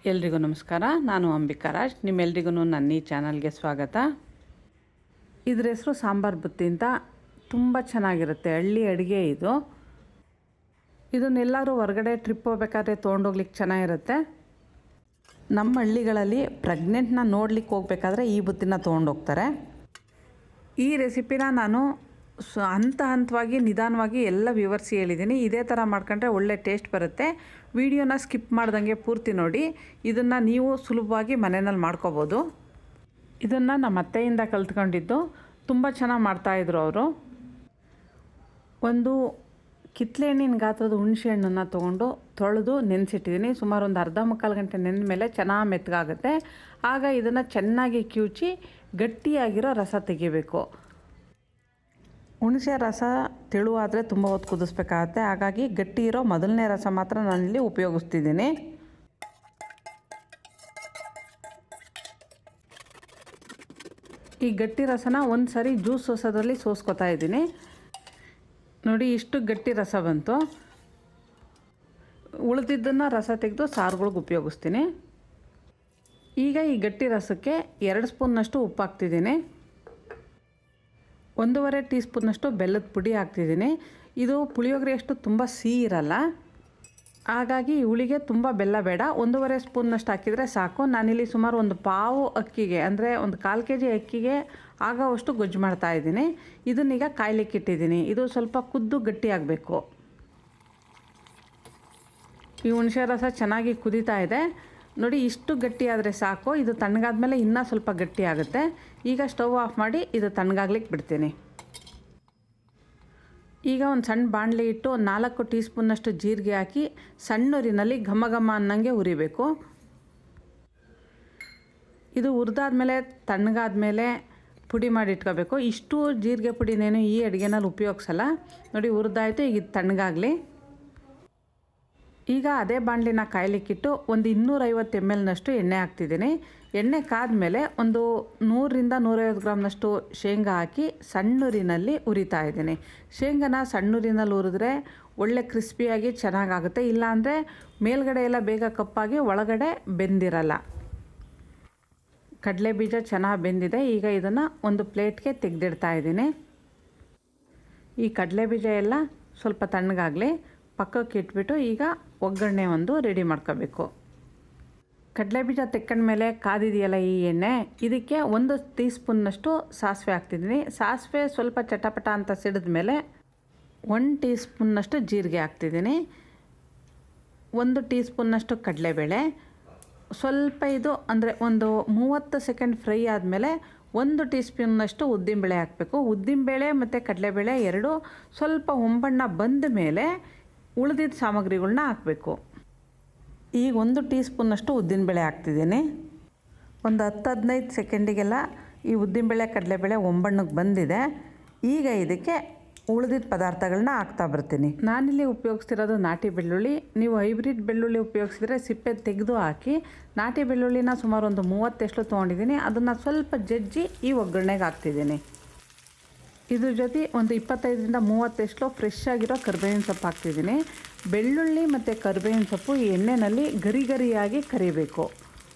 ಎಲ್ರಿಗೂ ನಮಸ್ಕಾರ. ನಾನು ಅಂಬಿಕಾ ರಾಜ್. ನಿಮ್ಮೆಲ್ರಿಗೂ ನನ್ನ ಈ ಚಾನಲ್ಗೆ ಸ್ವಾಗತ. ಇದ್ರ ಹೆಸರು ಸಾಂಬಾರು ಬುತ್ತಿ ಅಂತ. ತುಂಬ ಚೆನ್ನಾಗಿರುತ್ತೆ, ಹಳ್ಳಿ ಅಡುಗೆ ಇದು. ಇದನ್ನೆಲ್ಲರೂ ಹೊರಗಡೆ ಟ್ರಿಪ್ ಹೋಗ್ಬೇಕಾದ್ರೆ ತೊಗೊಂಡೋಗ್ಲಿಕ್ಕೆ ಚೆನ್ನಾಗಿರುತ್ತೆ. ನಮ್ಮ ಹಳ್ಳಿಗಳಲ್ಲಿ ಪ್ರೆಗ್ನೆಂಟ್ನ ನೋಡ್ಲಿಕ್ಕೆ ಹೋಗ್ಬೇಕಾದ್ರೆ ಈ ಬುತ್ತಿನ ತೊಗೊಂಡೋಗ್ತಾರೆ. ಈ ರೆಸಿಪಿನ ನಾನು ಹಂತವಾಗಿ ನಿಧಾನವಾಗಿ ಎಲ್ಲ ವಿವರಿಸಿ ಹೇಳಿದ್ದೀನಿ. ಇದೇ ಥರ ಮಾಡ್ಕೊಂಡ್ರೆ ಒಳ್ಳೆ ಟೇಸ್ಟ್ ಬರುತ್ತೆ. ವಿಡಿಯೋನ ಸ್ಕಿಪ್ ಮಾಡ್ದಂಗೆ ಪೂರ್ತಿ ನೋಡಿ. ಇದನ್ನು ನೀವು ಸುಲಭವಾಗಿ ಮನೆಯಲ್ಲಿ ಮಾಡ್ಕೋಬೋದು. ಇದನ್ನು ನಮ್ಮ ಅತ್ತೆಯಿಂದ ಕಲ್ತ್ಕೊಂಡಿದ್ದು. ತುಂಬ ಚೆನ್ನಾಗಿ ಮಾಡ್ತಾಯಿದ್ರು ಅವರು. ಒಂದು ಕಿತ್ತಳೆ ಹಣ್ಣಿನ ಗಾತ್ರದ ಹುಣಸೆ ಹಣ್ಣನ್ನು ತೊಗೊಂಡು ತೊಳೆದು ನೆನೆಸಿಟ್ಟಿದ್ದೀನಿ. ಸುಮಾರು ಒಂದು ಅರ್ಧ ಮುಕ್ಕಾಲು ಗಂಟೆ ನೆನೆದ ಮೇಲೆ ಚೆನ್ನಾಗಿ ಮೆತ್ತಗಾಗುತ್ತೆ. ಆಗ ಇದನ್ನು ಚೆನ್ನಾಗಿ ಕಿವುಚಿ ಗಟ್ಟಿಯಾಗಿರೋ ರಸ ತೆಗಿಬೇಕು. ಹುಣಸೆ ರಸ ತೆಳುವಾದರೆ ತುಂಬ ಹೊತ್ತು ಕುದಿಸ್ಬೇಕಾಗತ್ತೆ. ಹಾಗಾಗಿ ಗಟ್ಟಿ ಇರೋ ಮೊದಲನೇ ರಸ ಮಾತ್ರ ನಾನಿಲ್ಲಿ ಉಪಯೋಗಿಸ್ತಿದ್ದೀನಿ. ಈ ಗಟ್ಟಿ ರಸನ ಒಂದು ಸರಿ ಜ್ಯೂಸ್ ಸೋಸೋದ್ರಲ್ಲಿ ಸೋಸ್ಕೊತಾ ಇದ್ದೀನಿ. ನೋಡಿ, ಇಷ್ಟು ಗಟ್ಟಿ ರಸ ಬಂತು. ಉಳಿದಿದ್ದನ್ನು ರಸ ತೆಗೆದು ಸಾರುಗಳಿಗೆ ಉಪಯೋಗಿಸ್ತೀನಿ. ಈಗ ಈ ಗಟ್ಟಿ ರಸಕ್ಕೆ 2 ಸ್ಪೂನ್ನಷ್ಟು ಉಪ್ಪು ಹಾಕ್ತಿದ್ದೀನಿ. 1.5 ಟೀ ಸ್ಪೂನ್ನಷ್ಟು ಬೆಲ್ಲದ ಪುಡಿ ಹಾಕ್ತಿದ್ದೀನಿ. ಇದು ಪುಳಿಯೋಗರೆ ಅಷ್ಟು ತುಂಬ ಸಿಹಿ ಇರಲ್ಲ, ಹಾಗಾಗಿ ಹುಳಿಗೆ ತುಂಬ ಬೆಲ್ಲ ಬೇಡ. 1.5 ಸ್ಪೂನ್ನಷ್ಟು ಹಾಕಿದರೆ ಸಾಕು. ನಾನಿಲ್ಲಿ ಸುಮಾರು ಒಂದು ಪಾವು ಅಕ್ಕಿಗೆ, ಅಂದರೆ ಒಂದು 1/4 kg ಅಕ್ಕಿಗೆ ಆಗೋವಷ್ಟು ಗೊಜ್ಜು ಮಾಡ್ತಾಯಿದ್ದೀನಿ. ಇದನ್ನೀಗ ಕಾಯ್ಲಿಕ್ಕೆ ಇಟ್ಟಿದ್ದೀನಿ. ಇದು ಸ್ವಲ್ಪ ಕುದ್ದು ಗಟ್ಟಿ ಆಗಬೇಕು. ಈ ಹುಣಸೆ ರಸ ಚೆನ್ನಾಗಿ ಕುದೀತಾ ಇದೆ ನೋಡಿ. ಇಷ್ಟು ಗಟ್ಟಿ ಆದರೆ ಸಾಕು. ಇದು ತಣ್ಣಗಾದ್ಮೇಲೆ ಇನ್ನೂ ಸ್ವಲ್ಪ ಗಟ್ಟಿ ಆಗುತ್ತೆ. ಈಗ ಸ್ಟವ್ ಆಫ್ ಮಾಡಿ ಇದು ತಣ್ಣಗಾಗ್ಲಿಕ್ಕೆ ಬಿಡ್ತೀನಿ. ಈಗ ಒಂದು ಸಣ್ಣ ಬಾಣಲೆ ಇಟ್ಟು 4 ಟೀ ಸ್ಪೂನ್ನಷ್ಟು ಜೀರಿಗೆ ಹಾಕಿ ಸಣ್ಣೂರಿನಲ್ಲಿ ಘಮ ಘಮ ಅನ್ನಂಗೆ ಹುರಿಬೇಕು. ಇದು ಹುರಿದಾದ್ಮೇಲೆ ತಣ್ಣಗಾದ್ಮೇಲೆ ಪುಡಿ ಮಾಡಿ ಇಟ್ಕೋಬೇಕು. ಇಷ್ಟು ಜೀರಿಗೆ ಪುಡಿನೇನು ಈ ಅಡುಗೆನಲ್ಲಿ ಉಪಯೋಗಿಸಲ್ಲ. ನೋಡಿ, ಹುರಿದಾಯಿತು. ಈಗ ಇದು ತಣ್ಣಗಾಗಲಿ. ಈಗ ಅದೇ ಬಾಣಲಿನ ಕಾಯ್ಲಿಕ್ಕಿಟ್ಟು ಒಂದು 250 ml ಎಣ್ಣೆ ಹಾಕ್ತಿದ್ದೀನಿ. ಎಣ್ಣೆ ಕಾದ್ಮೇಲೆ ಒಂದು 100ರಿಂದ 150 ಗ್ರಾಮ್ನಷ್ಟು ಶೇಂಗಾ ಹಾಕಿ ಸಣ್ಣೂರಿನಲ್ಲಿ ಹುರಿತಾ ಇದ್ದೀನಿ. ಶೇಂಗಾನ ಸಣ್ಣೂರಿನಲ್ಲಿ ಹುರಿದ್ರೆ ಒಳ್ಳೆ ಕ್ರಿಸ್ಪಿಯಾಗಿ ಚೆನ್ನಾಗಾಗುತ್ತೆ. ಇಲ್ಲಾಂದರೆ ಮೇಲ್ಗಡೆ ಎಲ್ಲ ಬೇಗ ಕಪ್ಪಾಗಿ ಒಳಗಡೆ ಬೆಂದಿರಲ್ಲ. ಕಡಲೆ ಬೀಜ ಚೆನ್ನಾಗಿ ಬೆಂದಿದೆ. ಈಗ ಇದನ್ನು ಒಂದು ಪ್ಲೇಟ್ಗೆ ತೆಗೆದಿಡ್ತಾ ಇದ್ದೀನಿ. ಈ ಕಡಲೆ ಬೀಜ ಎಲ್ಲ ಸ್ವಲ್ಪ ತಣ್ಣಗಾಗಲಿ. ಪಕ್ಕಕ್ಕೆ ಇಟ್ಬಿಟ್ಟು ಈಗ ಒಗ್ಗರಣೆ ಒಂದು ರೆಡಿ ಮಾಡ್ಕೋಬೇಕು. ಕಡಲೆ ಬೀಜ ತೆಕ್ಕೊಂಡ್ಮೇಲೆ ಕಾದಿದೆಯಲ್ಲ ಈ ಎಣ್ಣೆ, ಇದಕ್ಕೆ 1 ಟೀ ಸ್ಪೂನ್ನಷ್ಟು ಸಾಸಿವೆ ಹಾಕ್ತಿದ್ದೀನಿ. ಸಾಸಿವೆ ಸ್ವಲ್ಪ ಚಟಪಟ ಅಂತ ಸಿಡಿದ ಮೇಲೆ 1 ಟೀ ಸ್ಪೂನ್ನಷ್ಟು ಜೀರಿಗೆ ಹಾಕ್ತಿದ್ದೀನಿ. 1 ಟೀ ಸ್ಪೂನ್ನಷ್ಟು ಕಡಲೆಬೇಳೆ. ಸ್ವಲ್ಪ ಇದು ಅಂದರೆ ಒಂದು 30 ಸೆಕೆಂಡ್ ಫ್ರೈ ಆದಮೇಲೆ 1 ಟೀ ಸ್ಪೂನ್ನಷ್ಟು ಉದ್ದಿನಬೇಳೆ ಹಾಕಬೇಕು. ಉದ್ದಿನಬೇಳೆ ಮತ್ತು ಕಡಲೆಬೇಳೆ ಎರಡೂ ಸ್ವಲ್ಪ ಹೊಂಬಣ್ಣ ಬಂದ ಮೇಲೆ ಉಳಿದಿದ್ದ ಸಾಮಗ್ರಿಗಳನ್ನ ಹಾಕಬೇಕು. ಈಗ 1 ಟೀ ಸ್ಪೂನ್ನಷ್ಟು ಉದ್ದಿನಬೇಳೆ ಹಾಕ್ತಿದ್ದೀನಿ. ಒಂದು 10-15 ಸೆಕೆಂಡಿಗೆಲ್ಲ ಈ ಉದ್ದಿನಬೇಳೆ ಕಡಲೆಬೇಳೆ ಹೊಂಬಣ್ಣಕ್ಕೆ ಬಂದಿದೆ. ಈಗ ಇದಕ್ಕೆ ಉಳಿದಿದ್ದ ಪದಾರ್ಥಗಳನ್ನ ಹಾಕ್ತಾ ಬರ್ತೀನಿ. ನಾನಿಲ್ಲಿ ಉಪಯೋಗಿಸ್ತಿರೋದು ನಾಟಿ ಬೆಳ್ಳುಳ್ಳಿ. ನೀವು ಹೈಬ್ರಿಡ್ ಬೆಳ್ಳುಳ್ಳಿ ಉಪಯೋಗಿಸಿದ್ರೆ ಸಿಪ್ಪೆ ತೆಗೆದು ಹಾಕಿ. ನಾಟಿ ಬೆಳ್ಳುಳ್ಳಿನ ಸುಮಾರು ಒಂದು 30 ತೊಗೊಂಡಿದ್ದೀನಿ. ಅದನ್ನು ಸ್ವಲ್ಪ ಜಜ್ಜಿ ಈ ಒಗ್ಗರಣೆಗೆ ಹಾಕ್ತಿದ್ದೀನಿ. ಇದ್ರ ಜೊತೆ ಒಂದು 25ರಿಂದ 30 ಫ್ರೆಶ್ ಆಗಿರೋ ಕರಿಬೇವಿನ ಸೊಪ್ಪು ಹಾಕ್ತಿದ್ದೀನಿ. ಬೆಳ್ಳುಳ್ಳಿ ಮತ್ತು ಕರಿಬೇವಿನ ಸೊಪ್ಪು ಈ ಎಣ್ಣೆಯಲ್ಲಿ ಗರಿಯಾಗಿ ಕರಿಬೇಕು.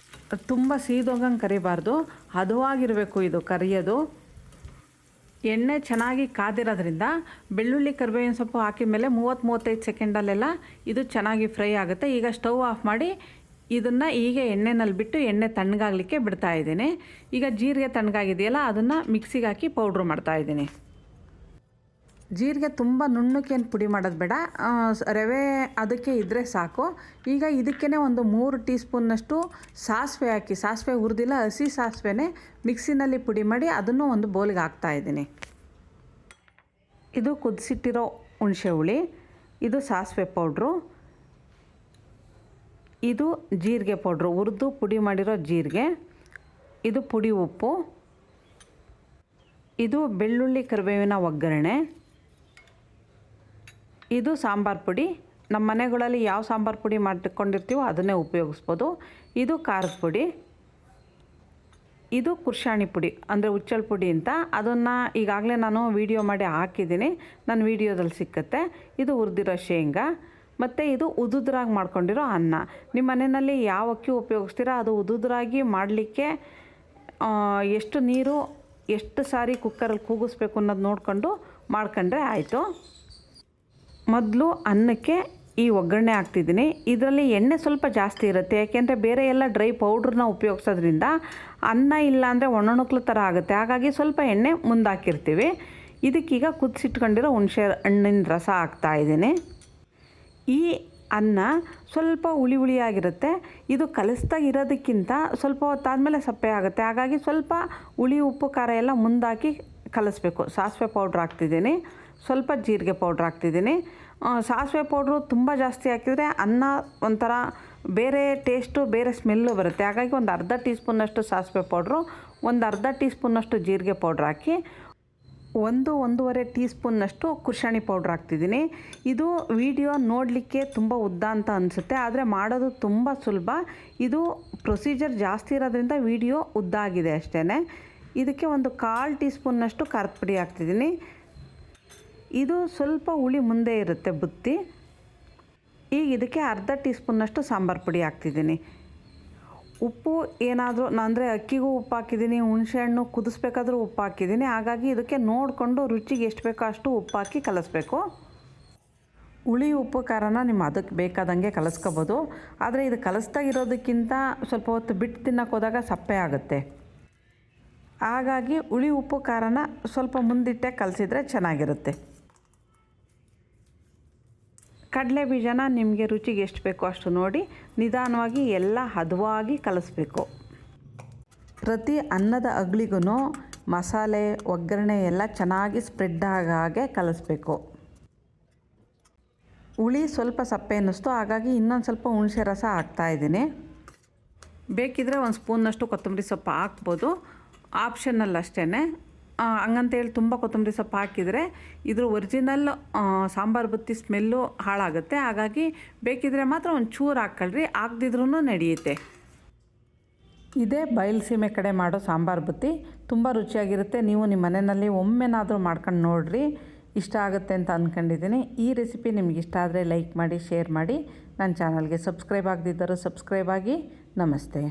ತುಂಬ ಸೀದೋಗಂಗೆ ಕರಿಬಾರ್ದು, ಹದವಾಗಿರಬೇಕು ಇದು ಕರಿಯೋದು. ಎಣ್ಣೆ ಚೆನ್ನಾಗಿ ಕಾದಿರೋದ್ರಿಂದ ಬೆಳ್ಳುಳ್ಳಿ ಕರಿಬೇವಿನ ಸೊಪ್ಪು ಹಾಕಿದ ಮೇಲೆ 30-35 ಸೆಕೆಂಡಲ್ಲೆಲ್ಲ ಇದು ಚೆನ್ನಾಗಿ ಫ್ರೈ ಆಗುತ್ತೆ. ಈಗ ಸ್ಟವ್ ಆಫ್ ಮಾಡಿ ಇದನ್ನು ಈಗ ಎಣ್ಣೆನಲ್ಲಿ ಬಿಟ್ಟು ಎಣ್ಣೆ ತಣ್ಣಗಾಗಲಿಕ್ಕೆ ಬಿಡ್ತಾಯಿದ್ದೀನಿ. ಈಗ ಜೀರಿಗೆ ತಣ್ಣಗಾಗಿದೆಯಲ್ಲ, ಅದನ್ನು ಮಿಕ್ಸಿಗೆ ಹಾಕಿ ಪೌಡ್ರು ಮಾಡ್ತಾಯಿದ್ದೀನಿ. ಜೀರಿಗೆ ತುಂಬ ನುಣ್ಣಕ್ಕೇನು ಪುಡಿ ಮಾಡೋದು ಬೇಡ, ರವೆ ಅದಕ್ಕೆ ಇದ್ದರೆ ಸಾಕು. ಈಗ ಇದಕ್ಕೇ ಒಂದು 3 ಟೀ ಸ್ಪೂನ್ನಷ್ಟು ಸಾಸಿವೆ ಹಾಕಿ, ಸಾಸಿವೆ ಹುರಿದಿಲ್ಲ, ಹಸಿ ಸಾಸಿವೆನೇ ಮಿಕ್ಸಿನಲ್ಲಿ ಪುಡಿ ಮಾಡಿ ಅದನ್ನು ಒಂದು ಬೌಲಿಗೆ ಹಾಕ್ತಾಯಿದ್ದೀನಿ. ಇದು ಕುದಿಸಿಟ್ಟಿರೋ ಹುಣಸೆ ಹುಳಿ, ಇದು ಸಾಸಿವೆ ಪೌಡ್ರು, ಇದು ಜೀರಿಗೆ ಪೌಡ್ರು, ಹುರಿದು ಪುಡಿ ಮಾಡಿರೋ ಜೀರಿಗೆ, ಇದು ಪುಡಿ ಉಪ್ಪು, ಇದು ಬೆಳ್ಳುಳ್ಳಿ ಕರಿಬೇವಿನ ಒಗ್ಗರಣೆ, ಇದು ಸಾಂಬಾರು ಪುಡಿ. ನಮ್ಮ ಮನೆಗಳಲ್ಲಿ ಯಾವ ಸಾಂಬಾರು ಪುಡಿ ಮಾಡಿಕೊಂಡಿರ್ತೀವೋ ಅದನ್ನೇ ಉಪಯೋಗಿಸ್ಬೋದು. ಇದು ಖಾರದ ಪುಡಿ, ಇದು ಕುರ್ಷಾಣಿ ಪುಡಿ ಅಂದರೆ ಉಚ್ಚಳ ಪುಡಿ ಅಂತ. ಅದನ್ನು ಈಗಾಗಲೇ ನಾನು ವಿಡಿಯೋ ಮಾಡಿ ಹಾಕಿದ್ದೀನಿ, ನನ್ನ ವಿಡಿಯೋದಲ್ಲಿ ಸಿಕ್ಕುತ್ತೆ. ಇದು ಹುರಿದಿರೋ ಶೇಂಗಾ, ಮತ್ತು ಇದು ಉದುದ್ರಾಗಿ ಮಾಡ್ಕೊಂಡಿರೋ ಅನ್ನ. ನಿಮ್ಮ ಮನೆಯಲ್ಲಿ ಯಾವ ಅಕ್ಕಿ ಉಪಯೋಗಿಸ್ತೀರ ಅದು ಉದುದ್ರಾಗಿ ಮಾಡಲಿಕ್ಕೆ ಎಷ್ಟು ನೀರು ಎಷ್ಟು ಸಾರಿ ಕುಕ್ಕರಲ್ಲಿ ಕೂಗಿಸ್ಬೇಕು ಅನ್ನೋದು ನೋಡಿಕೊಂಡು ಮಾಡ್ಕೊಂಡ್ರೆ ಆಯಿತು. ಮೊದಲು ಅನ್ನಕ್ಕೆ ಈ ಒಗ್ಗರಣೆ ಹಾಕ್ತಿದ್ದೀನಿ. ಇದರಲ್ಲಿ ಎಣ್ಣೆ ಸ್ವಲ್ಪ ಜಾಸ್ತಿ ಇರುತ್ತೆ, ಯಾಕೆಂದರೆ ಬೇರೆ ಎಲ್ಲ ಡ್ರೈ ಪೌಡ್ರನ್ನ ಉಪಯೋಗಿಸೋದ್ರಿಂದ ಅನ್ನ ಇಲ್ಲ ಅಂದರೆ ಒಣಣುಕ್ಲು ಥರ ಆಗುತ್ತೆ. ಹಾಗಾಗಿ ಸ್ವಲ್ಪ ಎಣ್ಣೆ ಮುಂದಾಕಿರ್ತೀವಿ. ಇದಕ್ಕೀಗ ಕುದಿಸಿಟ್ಕೊಂಡಿರೋ ಹುಣಸೆ ಹಣ್ಣಿನ ರಸ ಹಾಕ್ತಾಯಿದ್ದೀನಿ. ಈ ಅನ್ನ ಸ್ವಲ್ಪ ಹುಳಿ ಹುಳಿಯಾಗಿರುತ್ತೆ. ಇದು ಕಲಿಸ್ತಾ ಇರೋದಕ್ಕಿಂತ ಸ್ವಲ್ಪ ಹೊತ್ತಾದಮೇಲೆ ಸಪ್ಪೆ ಆಗುತ್ತೆ. ಹಾಗಾಗಿ ಸ್ವಲ್ಪ ಹುಳಿ ಉಪ್ಪು ಖಾರ ಎಲ್ಲ ಮುಂದಾಕಿ ಕಲಿಸ್ಬೇಕು. ಸಾಸಿವೆ ಪೌಡ್ರ್ ಹಾಕ್ತಿದ್ದೀನಿ, ಸ್ವಲ್ಪ ಜೀರಿಗೆ ಪೌಡ್ರ್ ಹಾಕ್ತಿದ್ದೀನಿ. ಸಾಸಿವೆ ಪೌಡ್ರು ತುಂಬ ಜಾಸ್ತಿ ಹಾಕಿದರೆ ಅನ್ನ ಒಂಥರ ಬೇರೆ ಟೇಸ್ಟು ಬೇರೆ ಸ್ಮೆಲ್ಲು ಬರುತ್ತೆ. ಹಾಗಾಗಿ ಒಂದು ಅರ್ಧ ಟೀ ಸ್ಪೂನಷ್ಟು ಸಾಸಿವೆ ಪೌಡ್ರು, ಒಂದು ಅರ್ಧ ಟೀ ಸ್ಪೂನಷ್ಟು ಜೀರಿಗೆ ಪೌಡ್ರ್ ಹಾಕಿ 1-1.5 ಟೀ ಸ್ಪೂನ್ನಷ್ಟು ಕುಶಾಣಿ ಪೌಡ್ರ್ ಹಾಕ್ತಿದ್ದೀನಿ. ಇದು ವಿಡಿಯೋ ನೋಡಲಿಕ್ಕೆ ತುಂಬ ಉದ್ದ ಅಂತ ಅನಿಸುತ್ತೆ, ಆದರೆ ಮಾಡೋದು ತುಂಬ ಸುಲಭ. ಇದು ಪ್ರೊಸೀಜರ್ ಜಾಸ್ತಿ ಇರೋದ್ರಿಂದ ವಿಡಿಯೋ ಉದ್ದ ಆಗಿದೆ ಅಷ್ಟೇ. ಇದಕ್ಕೆ 1/4 ಟೀ ಸ್ಪೂನ್ನಷ್ಟು ಖಾರದ ಪುಡಿ ಹಾಕ್ತಿದ್ದೀನಿ. ಇದು ಸ್ವಲ್ಪ ಹುಳಿ ಮುಂದೆ ಇರುತ್ತೆ ಬುತ್ತಿ. ಈಗ ಇದಕ್ಕೆ ಅರ್ಧ ಟೀ ಸ್ಪೂನ್ನಷ್ಟು ಸಾಂಬಾರು ಪುಡಿ ಹಾಕ್ತಿದ್ದೀನಿ. ಉಪ್ಪು ಏನಾದರೂ ಅಂದರೆ ಅಕ್ಕಿಗೂ ಉಪ್ಪು ಹಾಕಿದ್ದೀನಿ, ಹುಣಸೆಹಣ್ಣು ಕುದಿಸ್ಬೇಕಾದ್ರೂ ಉಪ್ಪು ಹಾಕಿದ್ದೀನಿ. ಹಾಗಾಗಿ ಇದಕ್ಕೆ ನೋಡಿಕೊಂಡು ರುಚಿಗೆ ಎಷ್ಟು ಬೇಕೋ ಅಷ್ಟು ಉಪ್ಪು ಹಾಕಿ ಕಲಿಸ್ಬೇಕು. ಹುಳಿ ಉಪ್ಪು ಖಾರನ ನಿಮ್ಮ ಅದಕ್ಕೆ ಬೇಕಾದಂಗೆ ಕಲಿಸ್ಕೋಬೋದು. ಆದರೆ ಇದು ಕಲಿಸ್ತಾ ಇರೋದಕ್ಕಿಂತ ಸ್ವಲ್ಪ ಹೊತ್ತು ಬಿಟ್ಟು ತಿನ್ನೋಕೆ ಹೋದಾಗ ಸಪ್ಪೆ ಆಗುತ್ತೆ. ಹಾಗಾಗಿ ಹುಳಿ ಉಪ್ಪು ಖಾರನ ಸ್ವಲ್ಪ ಮುಂದಿಟ್ಟೆ ಕಲಸಿದ್ರೆ ಚೆನ್ನಾಗಿರುತ್ತೆ. ಕಡಲೆ ಬೀಜನ ನಿಮಗೆ ರುಚಿಗೆ ಎಷ್ಟು ಬೇಕೋ ಅಷ್ಟು ನೋಡಿ ನಿಧಾನವಾಗಿ ಎಲ್ಲ ಹದವಾಗಿ ಕಲಿಸ್ಬೇಕು. ಪ್ರತಿ ಅನ್ನದ ಅಗಳಿಗೂ ಮಸಾಲೆ ಒಗ್ಗರಣೆ ಎಲ್ಲ ಚೆನ್ನಾಗಿ ಸ್ಪ್ರೆಡ್ ಹಾಗೆ ಕಲಿಸ್ಬೇಕು. ಹುಳಿ ಸ್ವಲ್ಪ ಸಪ್ಪೆ ಅನ್ನಿಸ್ತು, ಹಾಗಾಗಿ ಇನ್ನೊಂದು ಸ್ವಲ್ಪ ಹುಣಸೆ ರಸ ಹಾಕ್ತಾಯಿದ್ದೀನಿ. ಬೇಕಿದ್ದರೆ 1 ಸ್ಪೂನ್ನಷ್ಟು ಕೊತ್ತಂಬರಿ ಸೊಪ್ಪು ಹಾಕ್ಬೋದು, ಆಪ್ಷನಲ್ ಅಷ್ಟೇ. ಹಂಗಂತೇಳಿ ತುಂಬ ಕೊತ್ತಂಬರಿ ಸೊಪ್ಪು ಹಾಕಿದರೆ ಇದ್ರ ಒರಿಜಿನಲ್ ಸಾಂಬಾರು ಬುತ್ತಿ ಸ್ಮೆಲ್ಲು ಹಾಳಾಗುತ್ತೆ. ಹಾಗಾಗಿ ಬೇಕಿದ್ರೆ ಮಾತ್ರ ಒಂದು ಚೂರು ಹಾಕ್ಕೊಳ್ರಿ, ಹಾಕ್ದಿದ್ರೂ ನಡೆಯುತ್ತೆ. ಇದೇ ಬಯಲುಸೀಮೆ ಕಡೆ ಮಾಡೋ ಸಾಂಬಾರು ಬುತ್ತಿ ತುಂಬ ರುಚಿಯಾಗಿರುತ್ತೆ. ನೀವು ನಿಮ್ಮ ಮನೆಯಲ್ಲಿ ಒಮ್ಮೆನಾದರೂ ಮಾಡ್ಕೊಂಡು ನೋಡಿರಿ, ಇಷ್ಟ ಆಗುತ್ತೆ ಅಂತ ಅಂದ್ಕೊಂಡಿದ್ದೀನಿ. ಈ ರೆಸಿಪಿ ನಿಮ್ಗೆ ಇಷ್ಟ ಆದರೆ ಲೈಕ್ ಮಾಡಿ, ಶೇರ್ ಮಾಡಿ. ನನ್ನ ಚಾನಲ್ಗೆ ಸಬ್ಸ್ಕ್ರೈಬ್ ಆಗದಿದ್ದರೂ ಸಬ್ಸ್ಕ್ರೈಬ್ ಆಗಿ. ನಮಸ್ತೆ.